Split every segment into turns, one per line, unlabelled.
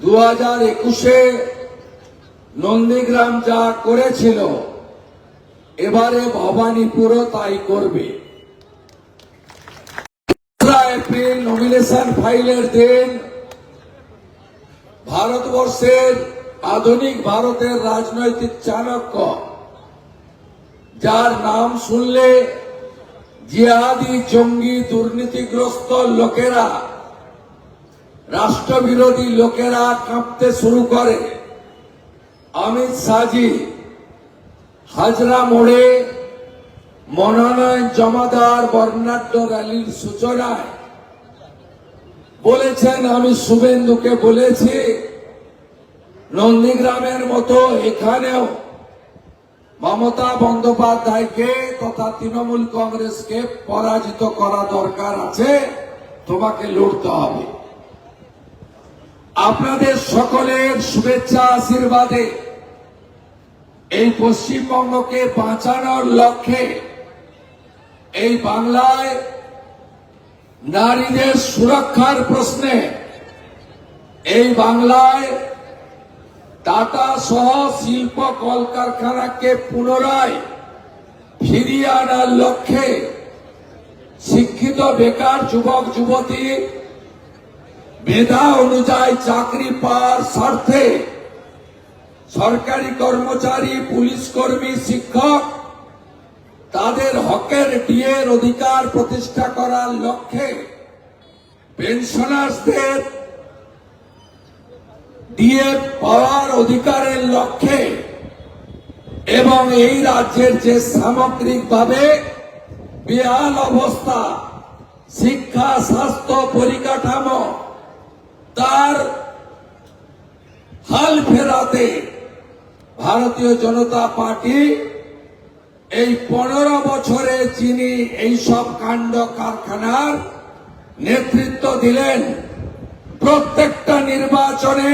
2021-এ নন্দীগ্রাম যা করেছিল এবারে ভবানীপুরও তাই করবে। 2 এপ্রিল নমিনেশন ফাইলের দিন ভারতবর্ষের আধুনিক ভারতের রাজনৈতিক চাণক্য, যার নাম শুনলে জিহাদি জঙ্গি দুর্নীতিগ্রস্ত লোকেরা, রাষ্ট্রবিরোধী লোকেরা কাঁপতে শুরু করে, অমিত শাহজি হাজরা মোড়ে মনোনয়ন জমাদার বর্ণাঢ্য র্যালির সূচনায় বলেছেন, আমি শুভেন্দুকে বলেছি নন্দীগ্রামের মতো এখানেও মমতা বন্দ্যোপাধ্যায়কে তথা তৃণমূল কংগ্রেসকে পরাজিত করা দরকার আছে, তোমাকে লড়তে হবে। আপনাদের সকলের শুভেচ্ছা আশীর্বাদে এই পশ্চিমবঙ্গকে বাঁচানোর লক্ষ্যে এই বাংলায় নারীদের সুরক্ষার প্রশ্নে এই বাংলায় টাটা সহ শিল্প কলকারখানাকে পুনরায় ফিরিয়ে আনার লক্ষ্যে শিক্ষিত বেকার যুবক যুবতী মেধা অনুযায়ী চাকরি পাওয়ার স্বার্থে সরকারি কর্মচারী, পুলিশ কর্মী, শিক্ষক তাদের হকের ডিএর অধিকার প্রতিষ্ঠা করার লক্ষ্যে পেনশনার্সদের ডিএ পাওয়ার অধিকারের লক্ষ্যে এবং এই রাজ্যের যে সামগ্রিকভাবে বেহাল অবস্থা শিক্ষা, স্বাস্থ্য, পরিকাঠামো তার হাল ফেরাতে ভারতীয় জনতা পার্টি এই 15 বছরে যিনি এই সব কাণ্ড কারখানার নেতৃত্ব দিলেন, প্রত্যেকটা নির্বাচনে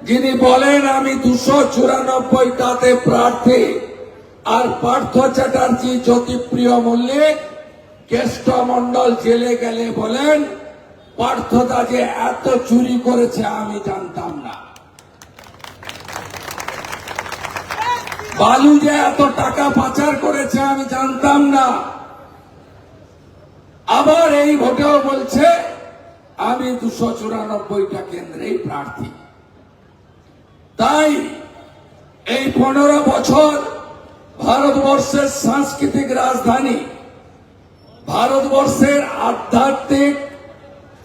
যিনি বলেন আমি 294টাতে প্রার্থী, আর পার্থ চ্যাটার্জি, জ্যোতিপ্রিয় মল্লিক, কেষ্টমণ্ডল জেলে গেলে বলেন পার্থদা যে এত চুরি করেছে আমি জানতাম না, বালু যে এত টাকা পাচার করেছে আমি জানতাম না। আবার এই ভোটেও বলছে আমি 294টা কেন্দ্রেই প্রার্থী। তাই এই 15 বছর ভারতবর্ষের সাংস্কৃতিক রাজধানী, ভারতবর্ষের আধ্যাত্মিক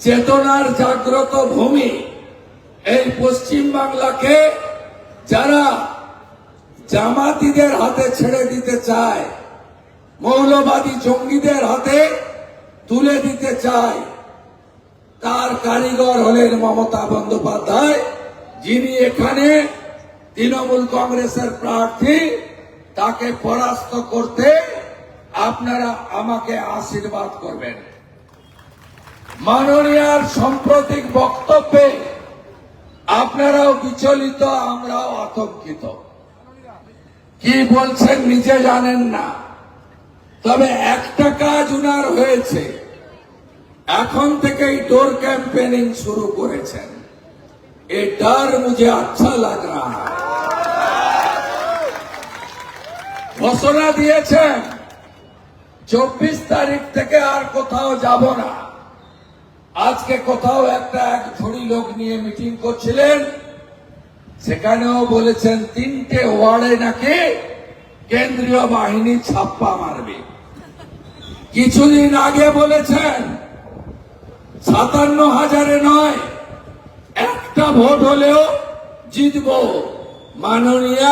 চেতনার জাগ্রত ভূমি এই পশ্চিম বাংলাকে যারা জামাতিদের হাতে ছেড়ে দিতে চায়, মৌলবাদী জঙ্গিদের হাতে তুলে দিতে চায়, তার কারিগর হলেন মমতা বন্দ্যোপাধ্যায়, যিনি এখানে তৃণমূল কংগ্রেসের প্রার্থী। তাকে পরাস্ত করতে আপনারা আমাকে আশীর্বাদ করবেন। মাননীয়ার সাম্প্রতিক বক্তব্যে আপনারাও বিচলিত, আমরাও আতঙ্কিত। কি বলছেন নিজে জানেন না, তবে একটা কাজ উনার হয়েছে, এখন থেকেই ডোর ক্যাম্পেনিং শুরু করেছেন। এ ডর মুঝে আচ্ছা লাগ রহা है। ঘোষণা দিয়েছেন 24 তারিখ থেকে আর কোথাও যাব না। আজকে কোথাও এক ঝুড়ি লোক নিয়ে মিটিং করছিলেন, সেখানেও বলেছেন 3টে ওয়ার্ডে নাকি কেন্দ্রীয় বাহিনী ছাপ্পা মারবে। কিছুদিন আগে বলেছেন 57,000-এ নয়, একটা ভোট হলেও জিতব। माननीय,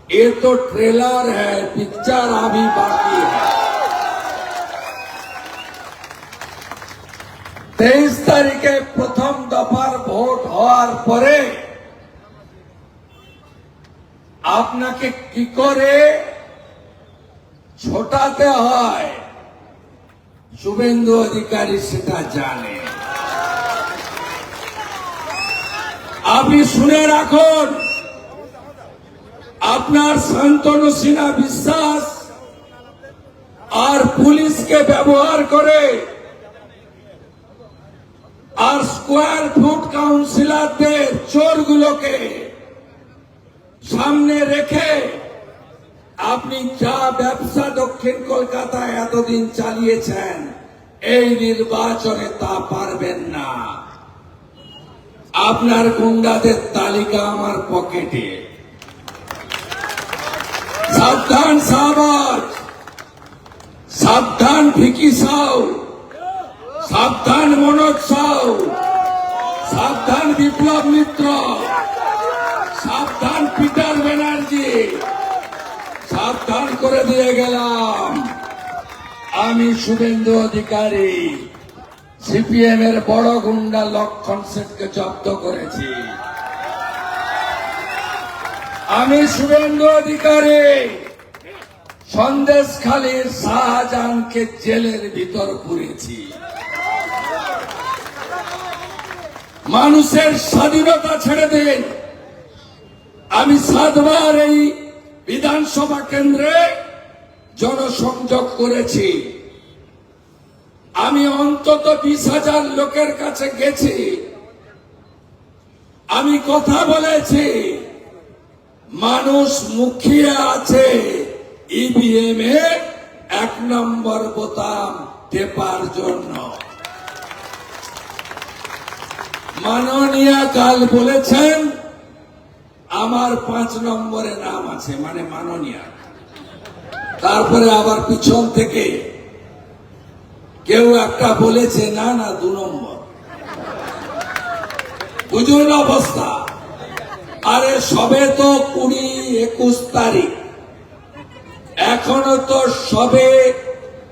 ये तो ट्रेलर है, पिक्चर अभी बाकी है। 23 তারিখে প্রথম দফার ভোট হওয়ার পরে আপনাকে কি করে ছোটাতে হয় শুভেন্দু অধিকারী সেটা জানে। আপনি শুনে রাখুন, আপনার শান্তনু সিনহা বিশ্বাস আর পুলিশকে ব্যবহার করে আর স্কোয়ার ফুট কাউন্সিলরদের চোরগুলোকে সামনে রেখে আপনি যা ব্যবসা দক্ষিণ কলকাতায় এতদিন চালিয়েছেন এই নির্বাচনে তা পারবেন না। আপনার গুন্ডাদের তালিকা আমার পকেটে। সাবধান শাহবাজ, সাবধান ভিকি সাউ, সাবধান মনোজ সাউ, সাবধান বিপ্লব মিত্র, সাবধান পিটার ব্যানার্জি। সাবধান করে দিয়ে গেলাম, আমি শুভেন্দু অধিকারী সিপিএম এর বড় গুন্ডা লক্ষণ সেনকে জব্দ করেছি। আমি শুভেন্দু অধিকারী সন্দেশখালীর শাহজাহানকে জেলের ভিতর পুরেছি। মানুষের স্বাধীনতা ছেড়ে দিন। আমি 7 বার এই বিধানসভা কেন্দ্রে জনসংযোগ করেছি। আমি অন্তত 20,000 লোকের কাছে গেছি। আমি কথা বলেছি। মানুষ মুখিয়ে আছে ইভিএম এ 1 নম্বর বোতাম টেপার জন্য। মাননীয় কাল বলেছেন আমার 5 নম্বরে নাম আছে, মানে মাননীয়। তারপরে আবার পিছন থেকে কেউ একটা বলেছে না না 2 নম্বর। বুঝুন অবস্থা। আরে সবে তো 20-21 তারিখ, এখনো তো সবে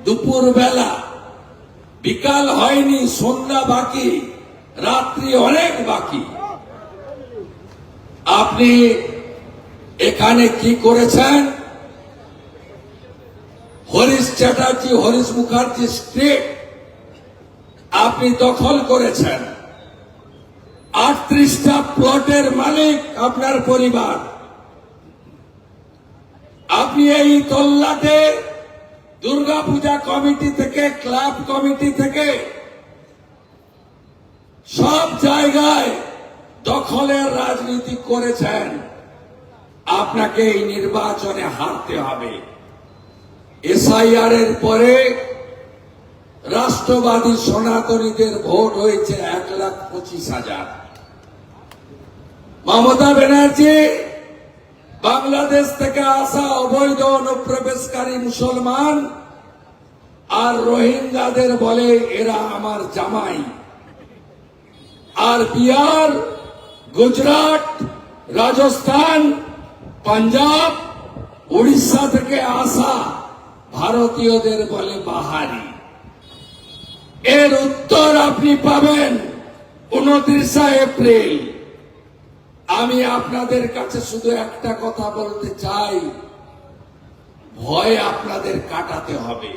দুপুর বেলা, বিকাল হয়নি, সন্ধ্যা বাকি, রাত্রি অনেক বাকি। আপনি এখানে কি করেছেন? হরিশ চ্যাটার্জি, হরিশ মুখার্জি স্ট্রিট আপনি দখল করেছেন। 38টা প্লটের মালিক আপনার পরিবার। আপনি এই তল্লাটে দুর্গাপূজা কমিটি থেকে, ক্লাব কমিটি থেকে সব জায়গায় দখলের রাজনীতি করেছেন। আপনাকে এই নির্বাচনে হারতে হবে। এসআইআর এর পরে রাষ্ট্রবাদী সনাতনীদের ভোট হয়েছে 1,25,000। মমতা ব্যানার্জি বাংলাদেশ থেকে আসা অবৈধ অনুপ্রবেশকারী মুসলমান আর রোহিঙ্গাদের বলে এরা আমার জামাই। আর বিহার, গুজরাট, রাজস্থান, পাঞ্জাব, উড়িষ্যা থেকে আসা ভারতীয়দের বলে বাহারি। এর উত্তর আপনি পাবেন 29 এপ্রিল। আমি আপনাদের কাছে শুধু একটা কথা বলতে চাই, ভয় আপনাদের কাটাতে হবে।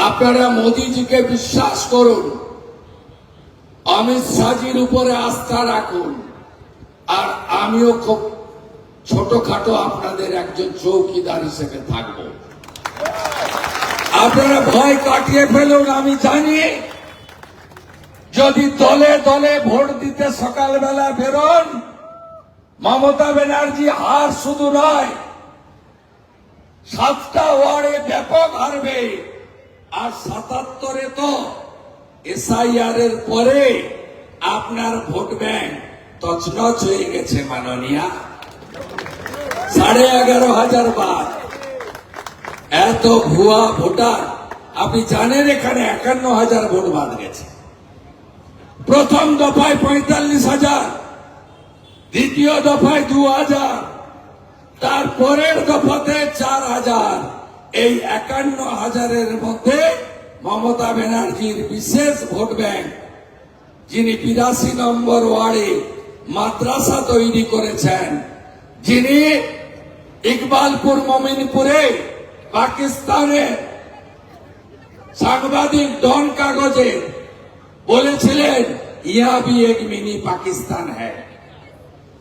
আপনারা মোদিজিকে বিশ্বাস করুন, অমিত শাহজির উপরে আস্থা রাখুন, আর আমিও খুব ছোটখাটো আপনাদের একজন চৌকিদার হিসেবে থাকব। আপনারা ভয় কাটিয়ে ফেলুন। আমি জানি যদি দলে দলে ভোট দিতে সকালবেলা বেরোন, মমতা ব্যানার্জি হার শুধু নয়, 7টা ওয়ার্ডে ব্যাপক হারবে। আর 77-এ তো এসআইআর এর পরে আপনার ভোট ব্যাংক তছনছ হয়ে গেছে। মাননীয়া 11,500 বার এত ভুয়া ভোটার। আপনি জানেন এখানে 51,000 ভোট বাদ গেছে। প্রথম দফায় 45,000, দ্বিতীয় দফায় 2,000, তারপরের দফাতে 4,000। এই 51,000-এর মধ্যে মমতা ব্যানার্জির বিশেষ ভোট ব্যাংক, যিনি 82 নম্বর ওয়ার্ডে মাদ্রাসা তৈরি করেছেন, যিনি ইকবালপুর মমিনপুরে পাকিস্তানের সাংবাদিক ডন কাগজে বলেছিলেন ইয়া ভি এক মিনি পাকিস্তান হ্যায়,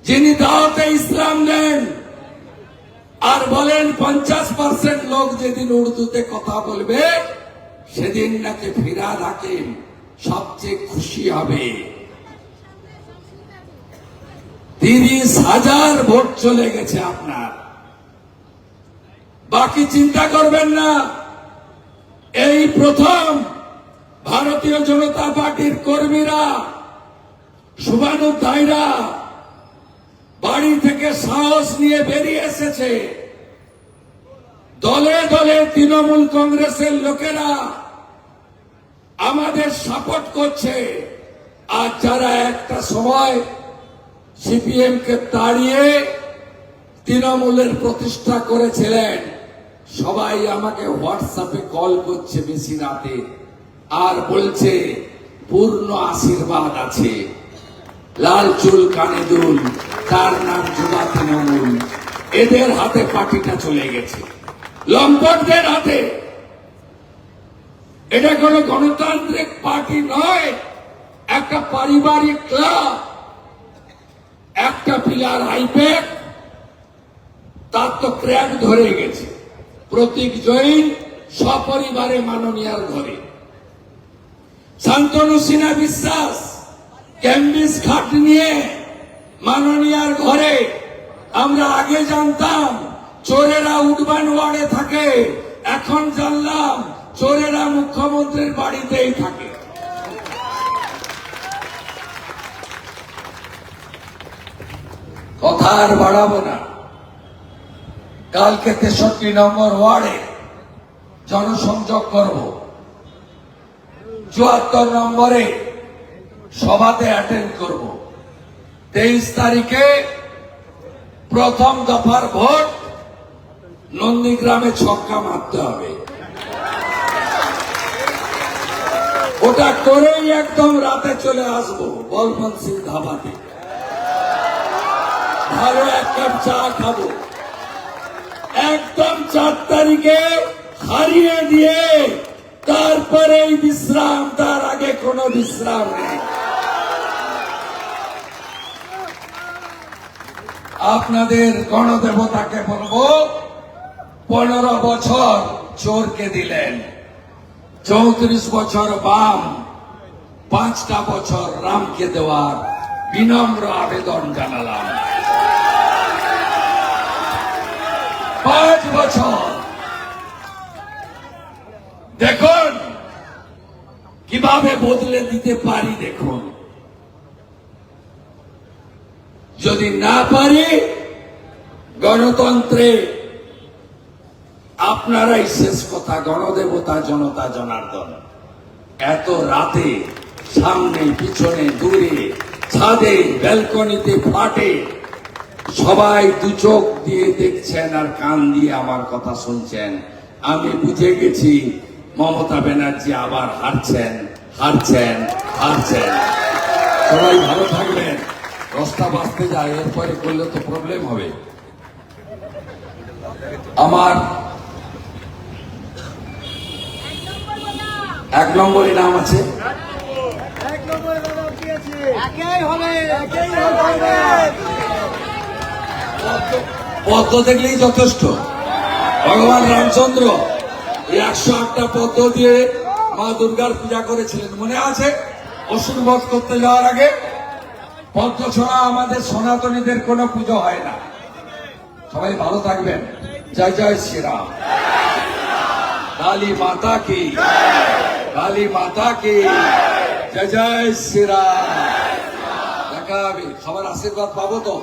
যিনি দাওয়াতে ইসলাম দেন আর বলেন 50% লোক যেদিন উর্দুতে কথা বলবে সেদিন নাকি ফিরাদ হাকিম সবচেয়ে খুশি হবে। 30,000 ভোট চলে গেছে আপনার, বাকি চিন্তা করবেন না। এই প্রথম ভারতীয় জনতা পার্টির কর্মীরা, শুভানুধ্যায়ীরা বাড়ি থেকে সাহস নিয়ে বেরিয়ে এসেছে। দলে দলে তৃণমূল কংগ্রেসের লোকেরা আমাদের সাপোর্ট করছে। আর যারা একটা সময় সিপিএম কে তাড়িয়ে তৃণমূলের প্রতিষ্ঠা করেছিলেন, সবাই আমাকে হোয়াটসঅ্যাপে কল করছে বেশি রাতে, আর বলছে পূর্ণ আশীর্বাদ আছে, লাল চুল কানে দুল, তার নাম যুবা তৃণমূল। এদের হাতে পার্টিটা চলে গেছে, লম্পটদের হাতে। এটা কোনো গণতান্ত্রিক পার্টি নয়, একটা পারিবারিক ক্লাব। একটা পিলার আইপ্যাক, তার তো ক্র্যাক ধরে গেছে। প্রতীক জৈন সপরিবারে মাননীয়ার ঘরে, শান্তনু সিনহা বিশ্বাস ক্যাম্বিস খাট নিয়ে মাননীয়ার ঘরে। আমরা আগে জানতাম চোরেরা উডবান ওয়ার্ডে থাকে, এখন জানলাম চোরেরা মুখ্যমন্ত্রীর বাড়িতেই থাকে। কথা আর বাড়াবো না। কালকে 63 নম্বর ওয়ার্ডে জনসংযোগ করব, 74 নম্বরে সভাতে অ্যাটেন্ড করব। 23 তারিখে প্রথম দফার ভোট নন্দীগ্রামে ছক্কা মারতে হবে। ওটা করেই একদম রাতে চলে আসবো বলবন্ত সিং ধাবাতে, ভালো এক কাপ চা খাবো। একদম 4 তারিখে হারিয়ে দিয়ে তারপরে বিশ্রাম, তার আগে কোনো বিশ্রাম নেই। আপনাদের গণদেবতাকে বলবো, 15 বছর চোরকে দিলেন, 34 বছর বাম, 5টা বছর রামকে দেওয়ার বিনম্র আবেদন জানালাম। 5 বছর দেখুন কিভাবে বদলে দিতে পারি। দেখুন, যদি না পারি, গণতন্ত্রে আপনারাই শেষ কথা। গণদেবতা জনতা জনার্দন, এত রাতে সামনে পিছনে দূরে ছাদে ব্যালকনিতে ফ্ল্যাটে সবাই দু চোখ দিয়ে দেখছেন আর কান দিয়ে আমার কথা শুনছেন। আমি বুঝে গেছি মমতা ব্যানার্জি আবার হারছেন হারছেন হারছেন। সবাই ভালো থাকবেন। রাস্তা বাঁচতে যায়, এরপরে করলে তো প্রবলেম হবে। আমার 1 নম্বরে নাম আছে, পদ্ম দেখলেই যথেষ্ট। ভগবান রামচন্দ্র 108টা পদ্ম দিয়ে মা দুর্গার পূজা করেছিলেন, মনে আছে? অসুর বধ করতে যাওয়ার আগে পদ্ম ছাড়া আমাদের সনাতনীদের কোনো পুজো হয় না। সবাই ভালো থাকবেন। জয় জয় শ্রীরাম। কালী মাতা কি, কালী মাতা কি, জয় জয় শ্রীরাম। দেখা হবে, সবার আশীর্বাদ পাবো তো।